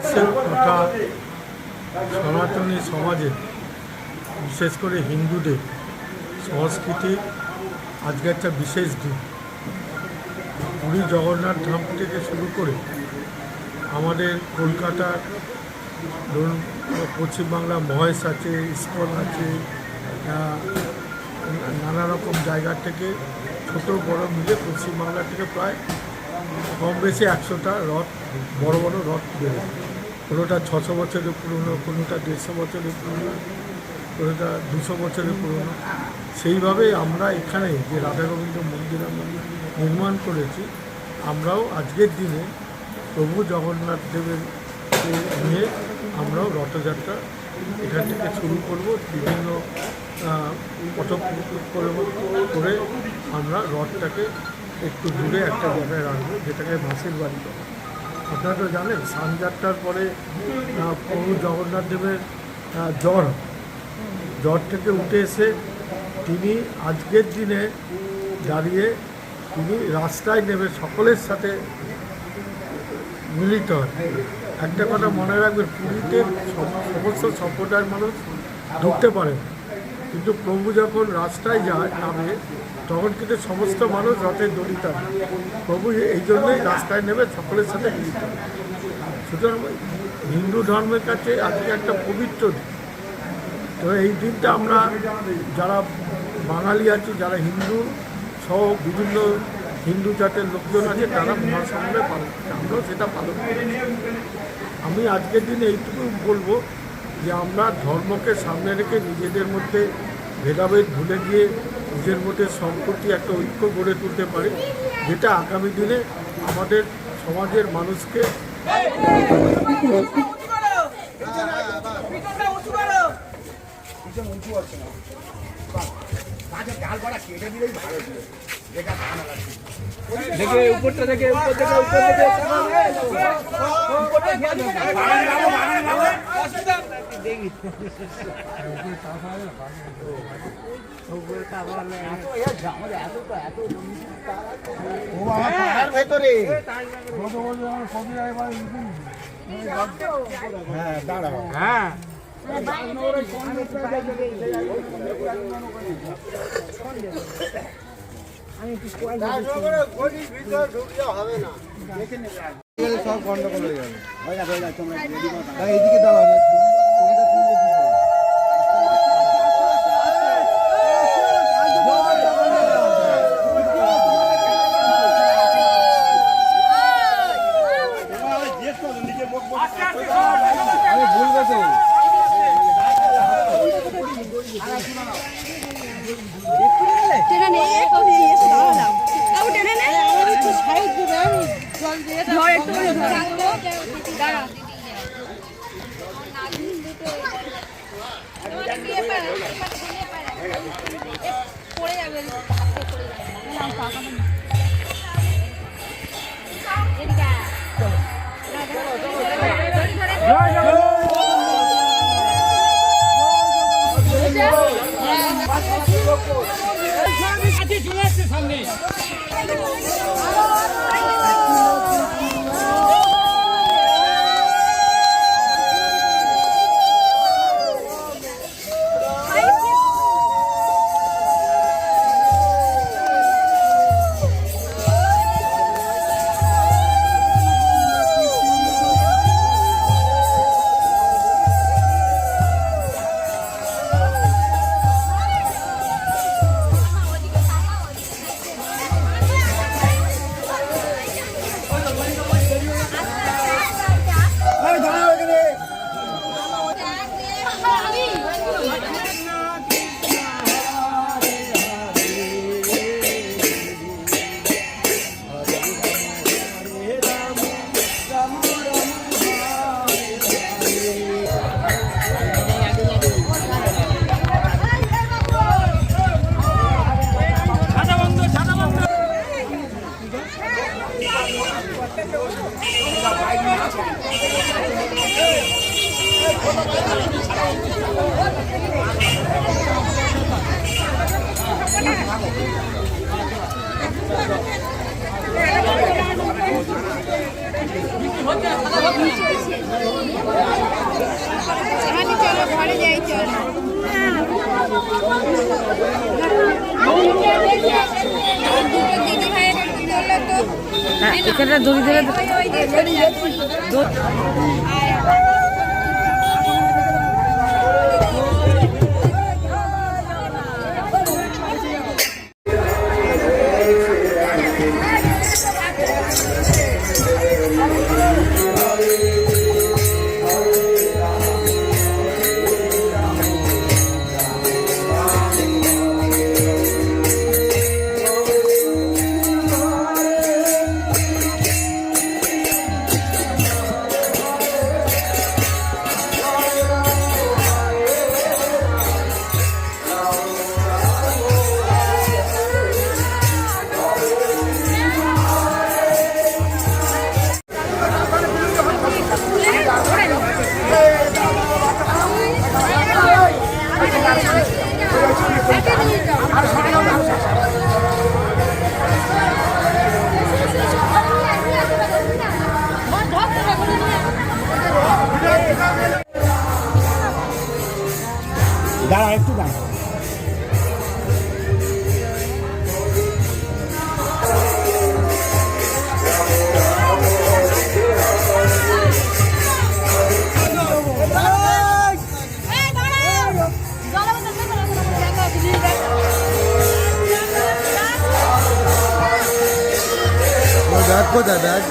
তথা সনাতনী সমাজে বিশেষ করে হিন্দুদের সংস্কৃতি আজকে একটা বিশেষ দিন। পুরী জগন্নাথ ধাম থেকে শুরু করে আমাদের কলকাতার ধরুন পশ্চিমবাংলা মহেশ আছে, ইস্কন আছে, নানা রকম জায়গা থেকে ছোট বড় মিলে পশ্চিমবাংলা থেকে প্রায় কম বেশি 100টা রথ, বড় বড় রথ বেরোয়। কোনোটা 600 বছরের পুরনো, কোনোটা 150 বছরের পুরনো, কোনোটা 200 বছরের পুরনো। সেইভাবেই আমরা এখানে যে রাধা গোবিন্দ মন্দির আমরা নির্মাণ করেছি, আমরাও আজকের দিনে প্রভু জগন্নাথ দেবের নিয়ে আমরাও রথযাত্রা এখান থেকে শুরু করব। বিভিন্ন পথক করে আমরা রথটাকে একটু দূরে একটা জায়গায় রাখবো, যেটাকে মাসির বাড়ি বলে। আপনারা তো জানেন স্নানযাত্রার পরে প্রভু জগন্নাথ দেবের জ্বর থেকে উঠে এসে তিনি আজকের দিনে দাঁড়িয়ে তিনি রাস্তায় নেমে সকলের সাথে মিলিত হয়। একটা কথা মনে রাখবেন, পুরীতে সমস্ত সম্প্রদায়ের মানুষ ঢুকতে পারে, কিন্তু প্রভু যখন রাস্তায় যায় নামে তখন কিন্তু সমস্ত মানুষ রথের দড়ি টানে। প্রভু এই জন্যই রাস্তায় নেমে সকলের সাথে মিলিত হয়। সুতরাং হিন্দু ধর্মের কাছে আজকে একটা পবিত্র দিন। তো এই দিনটা আমরা যারা বাঙালি আছি, যারা হিন্দু সহ বিভিন্ন হিন্দু জাতের লোকজন আছে, তারা মহাসম্মানে পালন করে, আমরাও সেটা পালন করি। আমি আজকের দিনে এইটুকু বলবো যে আমরা ধর্মকে সামনে রেখে নিজেদের মধ্যে ভেদাভেদ ভুলে গিয়ে নিজের মধ্যে সম্প্রতি একটা ঐক্য গড়ে তুলতে পারি, যেটা আগামী দিনে আমাদের সমাজের মানুষকে দেখে উপরটা থেকে উপর থেকে ভেতরে হ্যাঁ দাঁড়াও হ্যাঁ সব গন্ডগোল হয়ে যাবে। এইদিকে দাঁড়াও। আমি ভুলবে তো পড়ে যাবে। এখানে দড়ি ধরে দাঁড়া একটু দাঁড়া ব্যাগ কোথায় ব্যাগ